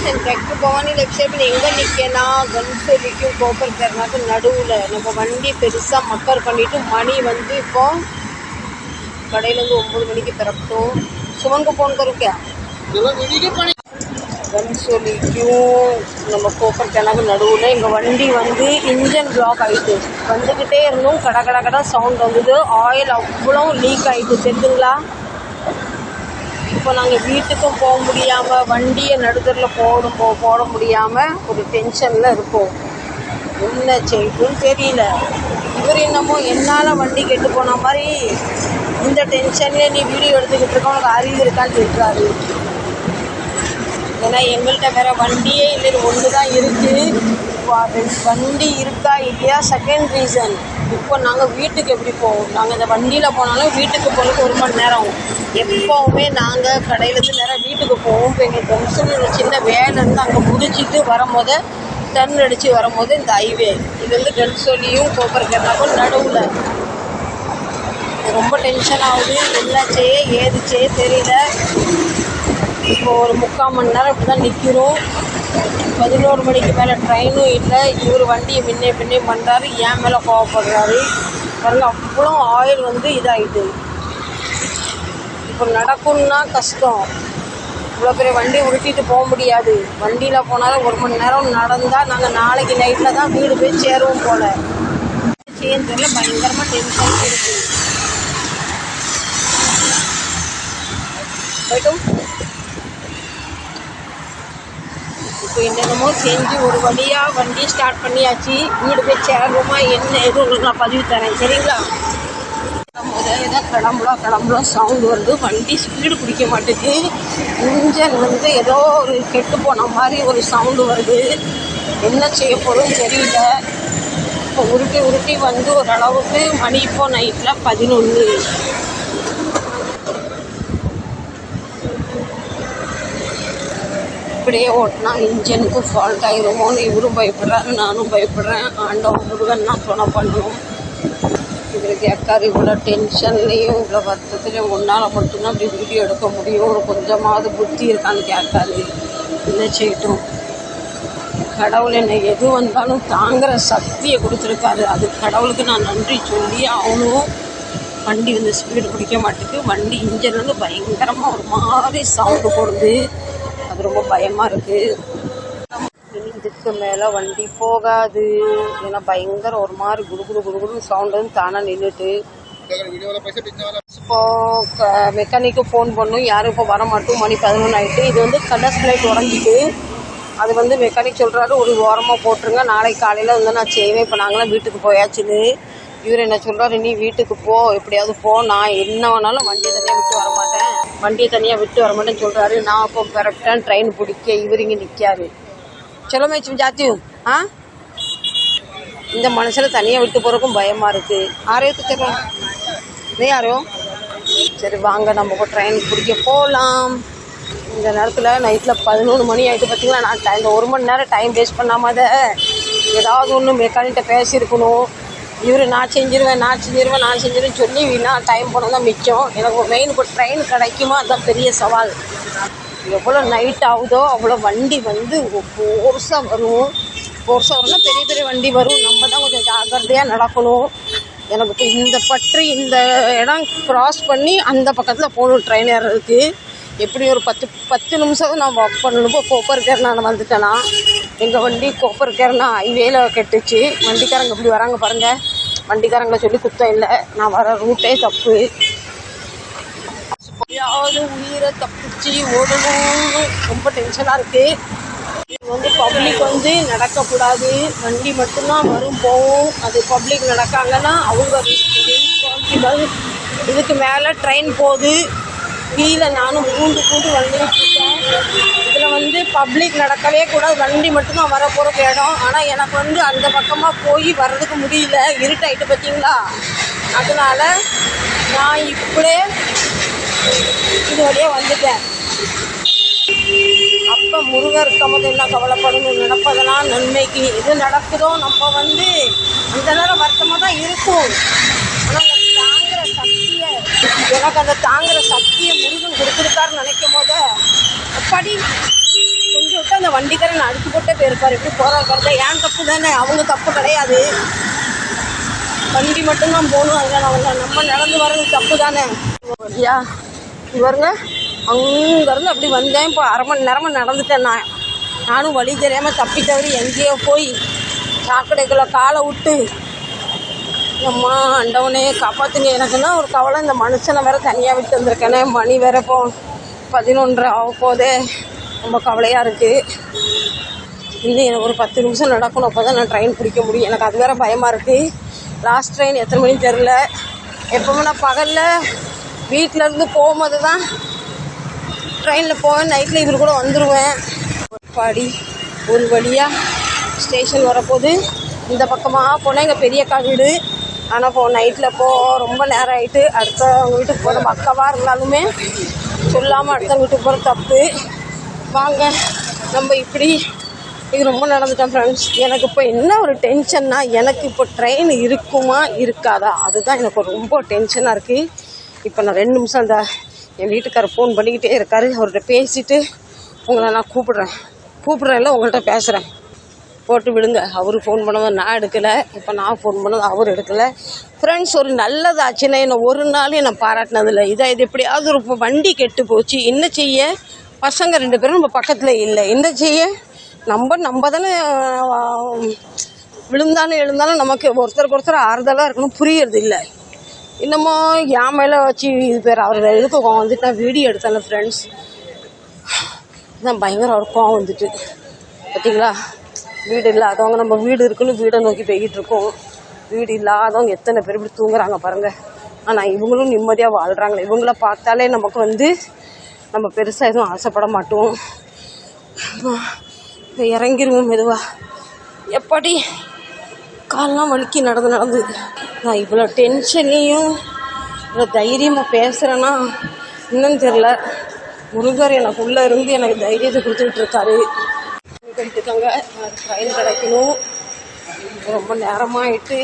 Tractor Bhavani left side में எங்கே நிற்கனா கன்சோலிக்கும் copper கேரனாக்கு நடுவில் நம்ம வண்டி பெருசாக மக்கர் பண்ணிவிட்டு மணி வந்து இப்போ கடையிலேருந்து 9 மணிக்கு திறப்போம் சுமங்க ஃபோன் கருக்கா கன்சோலிக்கும் நம்ம கோப்பர் கேரனாக்கு நடுவில் எங்கள் வண்டி வந்து இன்ஜின் பிளாக் ஆகிட்டு வந்துக்கிட்டே இருந்தும் கடை சவுண்ட் வந்தது ஆயில் அவ்வளோ லீக் ஆகிட்டு தெரிஞ்சுங்களா இப்போ நாங்கள் வீட்டுக்கும் போக முடியாமல் வண்டியை நடுத்தரில் போட முடியாமல் ஒரு டென்ஷனில் இருக்கோம் என்ன செய்யுன்னு தெரியல இவர் என்னமோ என்னால் வண்டி கெட்டு போன மாதிரி இந்த டென்ஷன்லேயே நீ வீடியோ எடுத்துக்கிட்டு இருக்க உனக்கு அறிவு இருக்கான்னு கேட்குறாரு ஏன்னா எங்கள்கிட்ட வேறு வண்டியே இல்லை ஒன்று தான் இருக்குது வண்டி இருக்கா இல்லையா செகண்ட் ரீசன் இப்போ நாங்கள் வீட்டுக்கு எப்படி போவோம் நாங்கள் இந்த வண்டியில் போனாலும் வீட்டுக்கு போகிறதுக்கு 1 மணி நேரம் எப்போவுமே நாங்கள் கடையிலேருந்து நேரம் வீட்டுக்கு போவோம் இப்போ எங்கள் ஜங்ஷனில் ஒரு சின்ன வேலை இருந்து அங்கே முடிச்சிட்டு வரும்போது டர்ன் அடித்து வரும்போது இந்த ஹைவே இது வந்து கன்சோலியும் கோப்பர் கேரனாக்கும் நடுவில் ரொம்ப டென்ஷன் ஆகுது என்ன செய்ய ஏது செய்ய தெரியல இப்போ ஒரு 3/4 மணி நேரம் இப்படி தான் நிற்கிறோம் 11 மணிக்கு மேலே ட்ரெயினும் இல்லை இவர் வண்டியை பின்னே பண்ணுறாரு ஏன் மேலே கோவப்படுறாரு பாருங்க அவ்வளோ ஆயில் வந்து இதாகிட்டு இப்போ நடக்கும்னா கஷ்டம் இவ்வளோ பெரிய வண்டி உருட்டிட்டு போக முடியாது வண்டியில் போனாலும் 1 மணி நேரம் நடந்தால் நாங்கள் நாளைக்கு நைட்டில் தான் வீடு போய் சேருவோம் போல் சேர்ந்ததில்ல பயங்கரமாக டென்ஷன் இருக்குது போய்ட்டும் இப்போ என்னென்னமோ செஞ்சு ஒரு வழியாக வண்டி ஸ்டார்ட் பண்ணியாச்சு வீடு போய் சேருவோமா என்ன எதுவும் உங்களுக்கு நான் பதிவு தரேன் சரிங்களா ஏதோ கிளம்புலாம் சவுண்டு வருது வண்டி ஸ்பீடு பிடிக்க மாட்டேது இன்ஜன் வந்து ஏதோ ஒரு கெட்டு போன மாதிரி ஒரு சவுண்டு வருது என்ன செய்ய போகிறோன்னு தெரியல இப்போ உருட்டி வந்து ஓரளவுக்கு மணி இப்போ நைட்டில் 11 இப்படியே ஓட்டினா இன்ஜினுக்கு ஃபால்ட் ஆகிருமோன்னு இவரும் பயப்படுறாரு நானும் பயப்படுறேன் ஆண்டவன் முருகன் நான் துணை பண்ணணும் இவருக்கு எக்காரு இவ்வளோ டென்ஷன்லேயும் இவ்வளோ வருத்தத்துலேயும் ஒன்றால் மட்டும்தான் அப்படி வீடியோ எடுக்க முடியும் ஒரு கொஞ்சமாவது புத்தி இருக்கான்னு கேட்காரு என்ன செய்யட்டும் கடவுள் என்னை எது வந்தாலும் தாங்குகிற சக்தியை கொடுத்துருக்காரு அது கடவுளுக்கு நான் நன்றி சொல்லி அவனும் வண்டி வந்து ஸ்பீடு பிடிக்க மாட்டேங்குது வண்டி இன்ஜின் வந்து பயங்கரமாக ஒரு மாதிரி சவுண்டு போடுது அது ரொம்ப பயமாக இருக்குது இதுக்கு மேலே வண்டி போகாது ஏன்னா பயங்கர ஒரு மாதிரி குடுகுடு சவுண்டு வந்து தானாக நின்றுட்டு இப்போ மெக்கானிக்கு ஃபோன் பண்ணும் யாரும் இப்போ வர மாட்டோம் மணி 11 ஆகிட்டு இது வந்து கலர்ஸ் லைட் உடஞ்சிட்டு அது வந்து மெக்கானிக் சொல்கிறாரு ஒரு ஓரமாக போட்டுருங்க நாளைக்கு காலையில் வந்து நான் செய்வேன் இப்போ நாங்களாம் வீட்டுக்கு போயாச்சுன்னு இவர் என்ன சொல்கிறாரு நீ வீட்டுக்கு போ எப்படியாவது போ நான் என்ன வேணாலும் வண்டியை தனியாக விட்டு வர மாட்டேன்னு சொல்கிறாரு நான் இப்போ கரெக்டாக ட்ரெயின் பிடிக்க இவர் இங்கே நிற்காரு चलो मैं जाती हूँ हाँ இந்த மனுஷனை தனியாக விட்டு போகிறதுக்கும் பயமாக இருக்குது ஆரையத்து चलो நீ யாரோ சரி வாங்க நம்ம இப்போ ட்ரெயினுக்கு பிடிக்க போகலாம் இந்த நேரத்தில் நைட்டில் 11 மணி ஆகிட்டு பார்த்தீங்களா நான் இந்த 1 மணி நேரம் டைம் வேஸ்ட் பண்ணாமல் ஏதாவது ஒன்று மெக்கானிக்கிட்ட பேசியிருக்கணும் இவர் நான் செஞ்சிருவேன் சொல்லி நான் டைம் போனால் தான் மிச்சம் எனக்கு மெயின் இப்போ ட்ரெயின் கிடைக்குமா அதுதான் பெரிய சவால் எவ்வளோ நைட் ஆகுதோ அவ்வளோ வண்டி வந்து ஃபோர்ஸாக வரும்னா பெரிய வண்டி வரும் நம்ம தான் கொஞ்சம் ஜாக்கிரதையாக நடக்கணும் எனக்கு இப்போ இந்த இடம் க்ராஸ் பண்ணி அந்த பக்கத்தில் போகணும் ட்ரெயின் ஏறதுக்கு எப்படி ஒரு 10 நிமிஷம் நான் வாக் பண்ணணும் இப்போ கோப்பர் கேரனா வந்துட்டேன்னா எங்கள் வண்டி கோப்பர் கேரனா ஹைவேல கெட்டுச்சு வண்டிக்காரங்க இப்படி வராங்க பாருங்கள் வண்டிக்காரங்களை சொல்லி குத்தம் இல்லை நான் வர ரூட்டே தப்பு யாவது உயிரை தப்பிச்சு ஓடணும்னு ரொம்ப டென்ஷனாக இருக்குது இது வந்து பப்ளிக் வந்து நடக்கக்கூடாது வண்டி மட்டும்தான் வரும் போகும் அது பப்ளிக் நடக்காங்கன்னா அவங்க ரெஸ்பான்சிபிள் இதுக்கு மேலே ட்ரெயின் போகுது கீழே நானும் பூண்டு வந்துட்டுருக்கேன் இதில் வந்து பப்ளிக் நடக்கவே கூடாது வண்டி மட்டும்தான் வர போகிற இடம் ஆனால் எனக்கு வந்து அந்த பக்கமாக போய் வர்றதுக்கு முடியல இருட்டாயிட்டு பார்த்தீங்களா அதனால் நான் இப்படியே இது வழியாக வந்துட்டேன் அப்போ முருகர் இருக்கும்போது என்ன கவலைப்படணும் நினைப்பதெல்லாம் நன்மைக்கு எது நடக்குதோ நம்ம வந்து அந்த நேரம் வருத்தமாக தான் இருக்கும் ஆனால் அந்த தாங்குகிற சக்தியை முருகன் கொடுத்துருக்காருன்னு நினைக்கும் போது அப்படி கொஞ்சம் விட்டு அந்த வண்டிக்காரன் அடிச்சு போட்டே போயிருப்பார். எப்படி போகிற பார்த்தா ஏன் தப்பு தானே, அவங்க தப்பு கிடையாது. வண்டி மட்டும்தான் போகணும், அதில் நம்ம நடந்து வர்றது தப்பு தானே. ஐயா இவருங்க அங்கேருந்து அப்படி வந்தேன். இப்போ அரை மணி நேரமாக நடந்துட்டேன். நானும் வழி தெரியாமல் தப்பி தவறி எங்கேயோ போய் சாக்கடைக்குள்ளே காலை விட்டு அம்மா அண்டவனே காப்பாற்றுங்க. எனக்குன்னா ஒரு கவலை, இந்த மனுஷனை வேறு தனியாக விட்டு வந்திருக்கேனே. மணி வேற இப்போ 11:30 ஆக போதே. ரொம்ப கவலையாக இருக்குது. இன்னும் எனக்கு ஒரு 10 நிமிஷம் நடக்கணும், அப்போ தான் நான் ட்ரெயின் பிடிக்க முடியும். எனக்கு அது வேறு பயமாக இருக்குது. லாஸ்ட் ட்ரெயின் எத்தனை மணின்னு தெரில. எப்போவுமே நான் பகலில் வீட்டிலேருந்து போகும்போது தான் ட்ரெயினில் போவேன். நைட்டில் இவர் கூட வந்துடுவேன். பாடி ஒரு வழியாக ஸ்டேஷன் வரப்போது. இந்த பக்கமாக போனால் எங்கள் பெரியக்கா வீடு. ஆனால் இப்போ நைட்டில் ரொம்ப நேரம் ஆகிட்டு அடுத்தவங்க வீட்டுக்கு போகிற அக்காவாக இருந்தாலுமே சொல்லாமல் அடுத்தவங்க வீட்டுக்கு போகிற தப்பு. வாங்க நம்ம இப்படி இது ரொம்ப நடந்துட்டேன் ஃப்ரெண்ட்ஸ். எனக்கு இப்போ என்ன ஒரு டென்ஷன்னா, எனக்கு இப்போ ட்ரெயின் இருக்குமா இருக்காதா, அதுதான் எனக்கு ரொம்ப டென்ஷனாக இருக்குது. இப்போ நான் 2 நிமிஷம் என் வீட்டுக்காரர் ஃபோன் பண்ணிக்கிட்டே இருக்காரு. அவர்கிட்ட பேசிவிட்டு உங்களை நான் கூப்பிட்றேன்ல உங்கள்கிட்ட பேசுகிறேன். போட்டு விடுங்க. அவர் ஃபோன் பண்ணதும் நான் எடுக்கலை, இப்போ நான் ஃபோன் பண்ணதும் அவர் எடுக்கலை. ஃப்ரெண்ட்ஸ், ஒரு நல்லதாச்சுன்னா என்னை ஒரு நாள் என்னை பாராட்டினதில்லை. இது எப்படியாவது ஒரு வண்டி கெட்டு போச்சு, என்ன செய்ய? பசங்க 2 பேரும் நம்ம பக்கத்தில் இல்லை, என்ன செய்ய? நம்ம தானே விழுந்தாலும் எழுந்தாலும் நமக்கு ஒருத்தருக்கு ஆறுதலாக இருக்கணும், புரியறது இல்லை. இன்னமும் என் மேலே வச்சு இது பேர் அவர் எதுக்கு வந்துட்டு நான் வீடியோ எடுத்தேன்ல ஃப்ரெண்ட்ஸ், தான் பயங்கர ஒரு கோவம் வந்துட்டு. பார்த்தீங்களா, வீடு இல்லாதவங்க, நம்ம வீடு இருக்குன்னு வீடை நோக்கி போய்கிட்டு இருக்கோம். வீடு இல்லாதவங்க எத்தனை பேர் இப்படி தூங்குறாங்க பாருங்கள். ஆனால் இவங்களும் நிம்மதியாக வாழ்கிறாங்களே. இவங்கள பார்த்தாலே நமக்கு நம்ம பெருசாக எதுவும் ஆசைப்பட மாட்டோம். இப்போ இறங்கிடுவோம் மெதுவாக. எப்படி காலெலாம் வலிக்கி நடந்து நான் இவ்வளோ டென்ஷன்லேயும் இவ்வளோ தைரியமாக பேசுகிறேன்னா இன்னும் தெரில. முருகர் எனக்கு உள்ளே இருந்து எனக்கு தைரியத்தை கொடுத்துக்கிட்டு இருக்காரு. கட்டுக்காங்க ட்ரெயின் கிடைக்கணும். ரொம்ப நேரமாகிட்டு.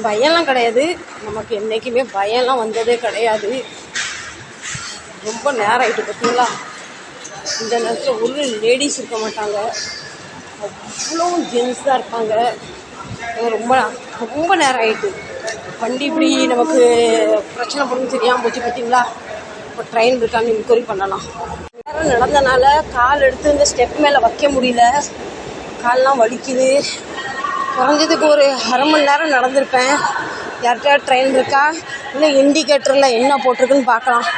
பயம்லாம் கிடையாது, நமக்கு என்றைக்குமே பயம்லாம் வந்ததே கிடையாது. ரொம்ப நேரம் ஆகிட்டு. பார்த்தீங்களா, இந்த நேரத்தில் ஒரு லேடிஸ் இருக்க மாட்டாங்க, அவ்வளோ ஜென்ஸ் தான் இருப்பாங்க. ரொம்ப நேரம் ஆகிட்டு. வண்டி இப்படி நமக்கு பிரச்சனை பண்ணு தெரியாமல் போச்சு. பார்த்தீங்களா, இப்போ ட்ரெயின் இருக்கான்னு இன்கொயரி பண்ணலாம். நேரம் நடந்தனால கால் எடுத்து இந்த ஸ்டெப் மேலே வைக்க முடியல, கால்லாம் வலிக்குது. குறைஞ்சதுக்கு ஒரு அரை மணி நேரம் நடந்திருப்பேன். யார்கிட்ட ட்ரெயின் இருக்கா, இல்லை இண்டிகேட்டரில் என்ன போட்டிருக்குன்னு பார்க்கலாம்.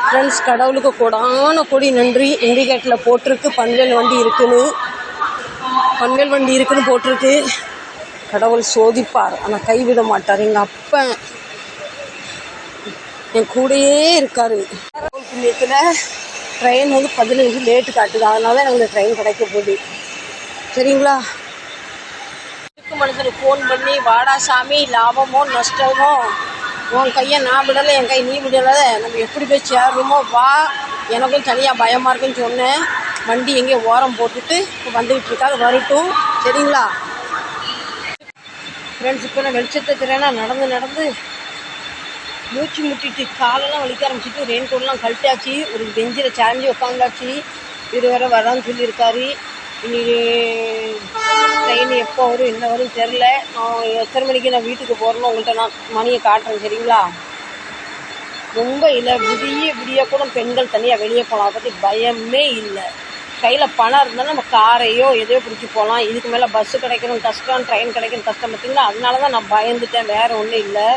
ஃப்ரெண்ட்ஸ், கடவுளுக்கு கொடி நன்றி. இண்டிகேட்டரில் போட்டிருக்கு பன்வேல் வண்டி இருக்குன்னு போட்டிருக்கு. கடவுள் சோதிப்பார், ஆனால் கைவிட மாட்டார். எங்கள் அப்பன் என் கூடயே இருக்கார். புண்ணியத்தில் ட்ரெயின் 15 நிமிஷம் லேட்டு காட்டுது, அதனால தான் எனக்கு ட்ரெயின் கிடைக்க போகுது. சரிங்களா, மனுஷனுக்கு ஃபோன் பண்ணி வாடா சாமி, லாபமோ நஷ்டமோ உன் கையை நான் விடலை, என் கை நீ விடலை, நம்ம எப்படி போய் சேரணுமோ வா, எனக்கும் தனியாக பயமாக இருக்குன்னு சொன்னேன். வண்டி எங்கேயோ ஓரம் போட்டுட்டு இப்போ வந்துக்கிட்டு இருக்காது, வரட்டும். சரிங்களா ஃப்ரெண்ட்ஸ், இப்போ நான் வெளிச்சத்தை திறனா நடந்து மூச்சு முட்டிட்டு காலெல்லாம் வலிக்க ஆரம்பிச்சிட்டு ரெயின் கோட்லாம் கழட்டாச்சு. ஒரு பெஞ்சில் சாஞ்சி உட்காந்தாச்சு. இது வரை வரான்னு சொல்லியிருக்காரு. இனி ட்ரெயின் எப்போ வரும் என்ன வரும் தெரில. எத்தனை மணிக்கு நான் வீட்டுக்கு போகிறேன்னு உங்கள்கிட்ட நான் மணியை காட்டுறேன். சரிங்களா, மும்பையில் விடிய கூட பெண்கள் தனியாக வெளியே போகலாம், அதை பற்றி பயமே இல்லை. கையில் பணம் இருந்தாலும் நம்ம காரையோ எதையோ பிடிச்சி போகலாம். இதுக்கு மேலே பஸ்ஸு கிடைக்கணும் கஷ்டம், ட்ரெயின் கிடைக்கணும் கஷ்டம். பார்த்திங்களா, அதனால தான் நான் பயந்துட்டேன், வேறு ஒன்றும் இல்லை.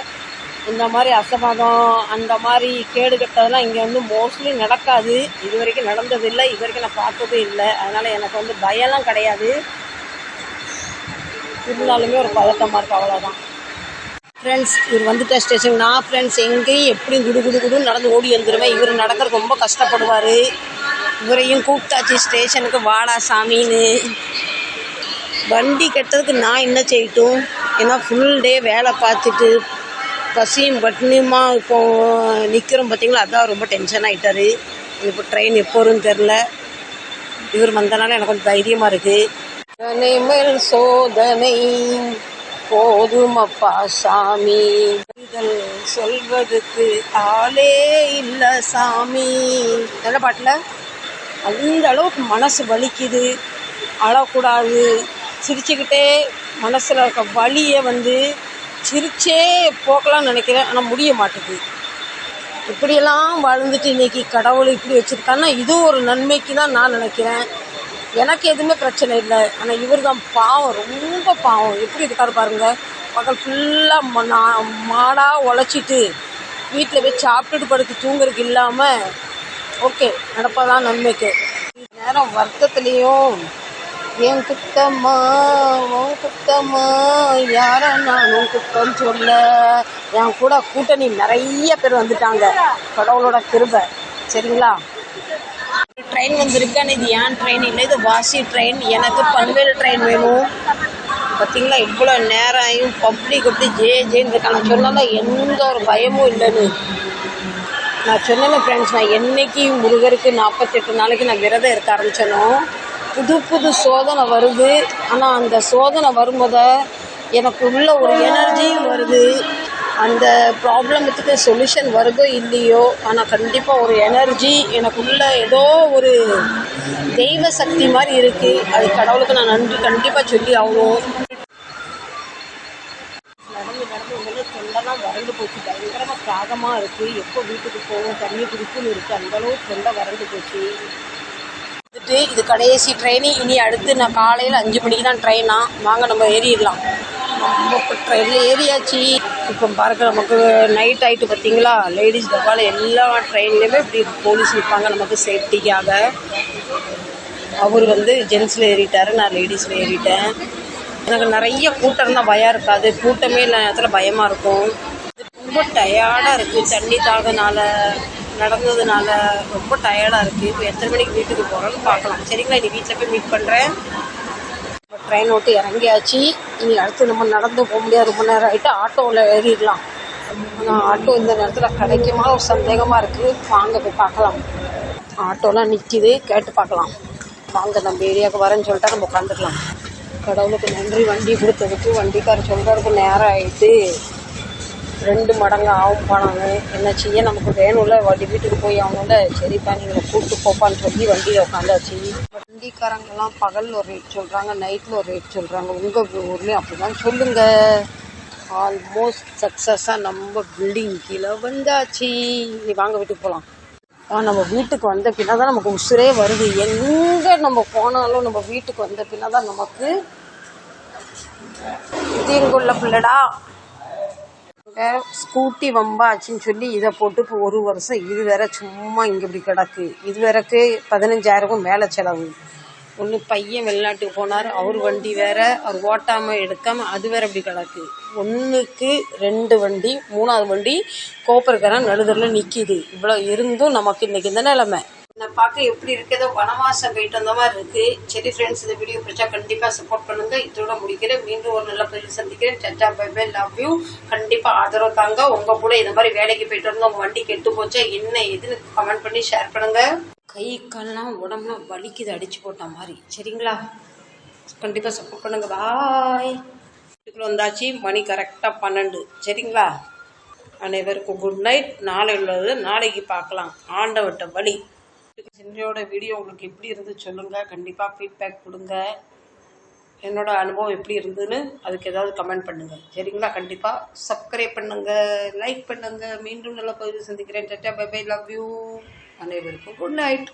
இந்த மாதிரி அசம்பாதம் அந்த மாதிரி கேடு கட்டதெல்லாம் இங்கே மோஸ்ட்லி நடக்காது. இது வரைக்கும் நடந்ததில்லை, இது வரைக்கும் நான் பார்த்ததே இல்லை. அதனால் எனக்கு பயம்லாம் கிடையாது, இருந்தாலுமே ஒரு பதட்டமாக இருக்குது, அவ்வளோதான். ஃப்ரெண்ட்ஸ், இவர் வந்துட்டா ஸ்டேஷன். நான் ஃப்ரெண்ட்ஸ் எங்கேயும் எப்படியும் குடுன்னு நடந்து ஓடி வந்துடுவேன். இவர் நடக்கிறதுக்கு ரொம்ப கஷ்டப்படுவார். இவரையும் கூப்பிட்டாச்சு ஸ்டேஷனுக்கு, வாடா சாமின்னு. வண்டி கட்டுறதுக்கு நான் என்ன செய்யட்டும், ஏன்னா ஃபுல் டே வேலை பார்த்துட்டு பசியும் பட்னியுமா இப்போ நிற்கிறோம். பார்த்தீங்களா, அதான் ரொம்ப டென்ஷன் ஆகிட்டார். இப்போ ட்ரெயின் எப்போ வரும்னு தெரில. இவர் வந்தனால எனக்கு கொஞ்சம் தைரியமாக இருக்குது. மேல் சோதனை போதுமப்பா சாமி, சொல்வதுக்கு ஆளே இல்லை சாமி. நல்ல பாட்டில் அந்த அளவுக்கு மனசு வலிக்குது. அழக்கூடாது, சிரிச்சுக்கிட்டே மனசில் இருக்க வலியை வந்து சிரிச்சே போக்கலாம்னு நினைக்கிறேன். ஆனால் முடிய மாட்டேங்குது. இப்படியெல்லாம் வாழ்ந்துட்டு இன்றைக்கி கடவுள் இப்படி வச்சுருக்காங்கன்னா இது ஒரு நன்மைக்கு தான் நான் நினைக்கிறேன். எனக்கு எதுவுமே பிரச்சனை இல்லை. ஆனால் இவர் தான் பாவம், ரொம்ப பாவம். எப்படி இருக்காரு பாருங்கள். பகல் ஃபுல்லாக மாடாக உழைச்சிட்டு வீட்டில் போய் சாப்பிட்டுட்டு படுத்து தூங்குறதுக்கு இல்லாமல் ஓகே நடப்பதான் நன்மைக்கு. நேரம் வருத்தத்துலேயும் என் குத்தம்மா உன் குத்தம்மா யார நானும் குத்தம் சொல்ல. என் கூட கூட்டணி நிறைய பேர் வந்துட்டாங்க, கடவுளோட கிருபை. சரிங்களா, ட்ரெயின் வந்திருக்கேன். இது ஏன் ட்ரெயின் இல்லை, இது வாசி ட்ரெயின். எனக்கு பன்வேல் ட்ரெயின் வேணும். பார்த்தீங்களா இவ்வளோ நேரம் ஆகியும் பப்ளிக் அப்படி ஜேன்னு இருக்கேன். நான் சொன்னால எந்த ஒரு பயமும் இல்லைன்னு நான் சொன்னேன் ஃப்ரெண்ட்ஸ். நான் என்றைக்கு முருகருக்கு 48 நாளைக்கு நான் விரதம் இருக்க ஆரம்பித்தேனோ புது சோதனை வருது. ஆனால் அந்த சோதனை வரும்போது எனக்கு உள்ள ஒரு எனர்ஜியும் வருது. அந்த ப்ராப்ளத்துக்கு சொல்யூஷன் வருதோ இல்லையோ, ஆனால் கண்டிப்பாக ஒரு எனர்ஜி எனக்குள்ள ஏதோ ஒரு தெய்வ சக்தி மாதிரி இருக்குது. அது கடவுளுக்கு நான் நன்றி கண்டிப்பாக சொல்லி ஆகணும். நடந்து வந்து தொண்டெல்லாம் வறண்டு போச்சு. பயங்கரமாக தாகமாக இருக்குது. எப்போ வீட்டுக்கு போகும் தண்ணி குடிப்புன்னு இருக்குது. அந்தளவு தொண்டை வறண்டு போச்சு. இது கடைசி ட்ரெயின். இனி அடுத்து நான் காலையில் 5 மணிக்கு தான் ட்ரெயினா. வாங்க நம்ம ஏறிடலாம். நம்ம இப்போ ட்ரெயினில் ஏறியாச்சு. இப்போ பாருங்க நமக்கு நைட் ஆகிட்டு பார்த்தீங்களா. லேடிஸ் டப்பால் எல்லா ட்ரெயின்லேயுமே இப்படி போலீஸ் நிற்பாங்க நமக்கு சேஃப்டிக்காக. அவர் வந்து ஜென்ஸில் ஏறிட்டார், நான் லேடிஸில் ஏறிட்டேன். எனக்கு நிறைய கூட்டம் தான் பயம் இருக்காது. கூட்டமே இல்லை நேரத்தில் பயமாக இருக்கும். ரொம்ப டயர்டாக இருக்குது. தண்ணி தாகனால நடந்ததுனால ரொம்ப டயர்டாக இருக்குது. இப்போ எத்தனை மணிக்கு வீட்டுக்கு போகிறோன்னு பார்க்கலாம். சரிங்களா, இனி வீட்டில் போய் மீட் பண்ணுறேன். இப்போ ட்ரெயின் விட்டு இறங்கியாச்சு. இனி அடுத்து நம்ம நடந்து போக முடியாது, ரொம்ப நேரம் ஆகிட்டு ஆட்டோவில் ஏறிடலாம். ஆனால் ஆட்டோ இந்த நேரத்தில் கிடைக்குமா ஒரு சந்தேகமாக இருக்குது. வாங்க போய் பார்க்கலாம். ஆட்டோலாம் நிற்கிது, கேட்டு பார்க்கலாம். வாங்க நம்ம ஏரியாவுக்கு வரேன்னு சொல்லிட்டா நம்ம உட்காந்துக்கலாம். கடவுளுக்கு நன்றி, வண்டி கொடுத்ததுக்கு. வண்டிக்காரர் சொல்கிறதுக்கு நேரம் ஆகிட்டு 2 மடங்கு ஆகும் போனாங்க. என்ன செய்ய, நமக்கு வேணும்ல, வண்டி வீட்டுக்கு போய் ஆகணும்ல. சரிப்பா நீங்கள் கூப்பிட்டு போப்பான்னு சொல்லி வண்டியில் உட்காந்தாச்சு. வண்டிக்காரங்கெல்லாம் பகலில் ஒரு ரேட் சொல்கிறாங்க, நைட்டில் ஒரு ரேட் சொல்கிறாங்க. உங்கள் ஊர்லேயும் அப்படி தான் சொல்லுங்கள். ஆல்மோஸ்ட் சக்ஸஸாக நம்ம பில்டிங் கீழே வந்தாச்சு. நீ வாங்க வீட்டுக்கு போகலாம். நம்ம வீட்டுக்கு வந்த பின்னா தான் நமக்கு உசுரே வருது. எங்கே நம்ம போனாலும் நம்ம வீட்டுக்கு வந்த பின்னா தான் நமக்கு தீங்குள்ள பிள்ளடா. ஸ்கூட்டி வம்பாச்சுன்னு சொல்லி இதை போட்டு இப்போ 1 வருஷம் இது வேற சும்மா இங்கே இப்படி கிடக்கு. இது வேறக்கு 15,000 மேலே செலவு. ஒன்று பையன் வெளிநாட்டுக்கு போனார், அவர் வண்டி வேற அவர் ஓட்டாமல் எடுக்காமல் அது வேற இப்படி கிடக்கு. 1க்கு 2 வண்டி, 3ஆவது வண்டி கோப்பருக்காரன் நடுதரில் நிற்கிது. இவ்வளோ இருந்தும் நமக்கு இன்றைக்கி இந்த நிலைமை. நான் பார்க்க எப்படி இருக்கிறதோ வனவாசம் போயிட்டு வந்த மாதிரி இருக்குது. சரி ஃப்ரெண்ட்ஸ், இந்த வீடியோ பிடிச்சா கண்டிப்பாக சப்போர்ட் பண்ணுங்கள். இதோட முடிக்கிறேன். மீண்டும் ஒரு நல்ல பதிவு சந்திக்கிறேன். சச்சா பை பை, லவ் யூ. கண்டிப்பாக ஆதரவு தாங்க. உங்கள் கூட இந்த மாதிரி வேலைக்கு போயிட்டு வந்து உங்கள் வண்டி கெட்டு போச்சா என்ன எதுன்னு கமெண்ட் பண்ணி ஷேர் பண்ணுங்கள். கை கால்லாம் உடம்புலாம் வலிக்குது அடிச்சு போட்ட மாதிரி. சரிங்களா, கண்டிப்பாக சப்போர்ட் பண்ணுங்கள். பாய். வீட்டுக்குள்ள வந்தாச்சு. மணி கரெக்டாக 12. சரிங்களா, அனைவருக்கும் குட் நைட். நாளை உள்ளது நாளைக்கு பார்க்கலாம். ஆண்டவட்ட வழி. என்னோட வீடியோ உங்களுக்கு எப்படி இருந்து சொல்லுங்கள். கண்டிப்பாக ஃபீட்பேக் கொடுங்க. என்னோட அனுபவம் எப்படி இருந்ததுன்னு அதுக்கு ஏதாவது கமெண்ட் பண்ணுங்கள். சரிங்களா, கண்டிப்பாக சப்ஸ்கிரைப் பண்ணுங்கள், லைக் பண்ணுங்கள். மீண்டும் நல்ல பதிவு சந்திக்கிறேன். Tata bye bye, love you. அனைவருக்கும் குட் நைட்.